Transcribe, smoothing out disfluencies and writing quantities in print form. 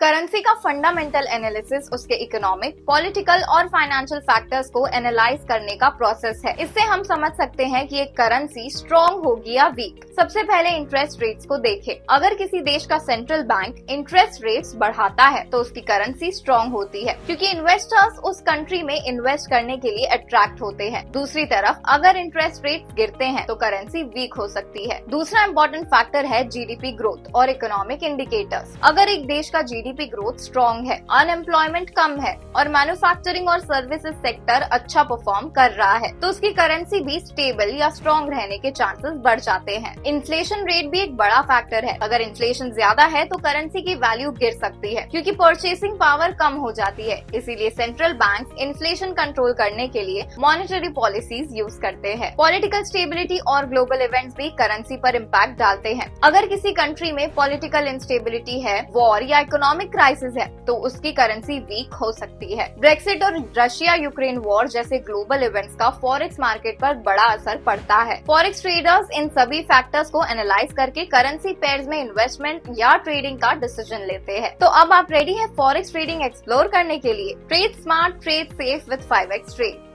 Currency का fundamental analysis उसके economic, political और फाइनेंशियल फैक्टर्स को एनालाइज करने का प्रोसेस है। इससे हम समझ सकते हैं कि एक करेंसी स्ट्रॉन्ग होगी या वीक। सबसे पहले इंटरेस्ट रेट्स को देखें। अगर किसी देश का सेंट्रल बैंक इंटरेस्ट रेट्स बढ़ाता है तो उसकी करेंसी स्ट्रॉन्ग होती है, क्योंकि इन्वेस्टर्स उस कंट्री में इन्वेस्ट करने के लिए अट्रैक्ट होते हैं। दूसरी तरफ अगर इंटरेस्ट रेट्स गिरते हैं तो करेंसी वीक हो सकती है। दूसरा इम्पोर्टेंट फैक्टर है जीडीपी ग्रोथ और इकोनॉमिक इंडिकेटर्स। अगर एक देश का जीडीपी ग्रोथ स्ट्रॉन्ग है, अनएम्प्लॉयमेंट कम है और मैन्युफैक्चरिंग और सर्विसेज सेक्टर अच्छा परफॉर्म कर रहा है तो उसकी करेंसी भी स्टेबल या स्ट्रॉन्ग रहने के चांसेस बढ़ जाते हैं। इन्फ्लेशन रेट भी एक बड़ा फैक्टर है। अगर इन्फ्लेशन ज्यादा है तो करेंसी की वैल्यू गिर सकती है, क्योंकि परचेसिंग पावर कम हो जाती है। इसीलिए सेंट्रल बैंक इन्फ्लेशन कंट्रोल करने के लिए मॉनेटरी पॉलिसीज यूज करते हैं। पॉलिटिकल स्टेबिलिटी और ग्लोबल इवेंट्स भी करेंसी पर इम्पैक्ट डालते हैं। अगर किसी कंट्री में पॉलिटिकल इंस्टेबिलिटी है, वॉर या इकोनॉमिक क्राइसिस है तो उसकी करेंसी वीक हो सकती है। ब्रेक्सिट और रशिया यूक्रेन वॉर जैसे ग्लोबल इवेंट्स का फॉरेक्स मार्केट पर बड़ा असर पड़ता है। फॉरेक्स ट्रेडर्स इन सभी फैक्टर्स को एनालाइज करके करेंसी पेयर्स में इन्वेस्टमेंट या ट्रेडिंग का डिसीजन लेते हैं। तो अब आप रेडी हैं फॉरेक्स ट्रेडिंग एक्सप्लोर करने के लिए? Trade smart, trade safe with 5x trade.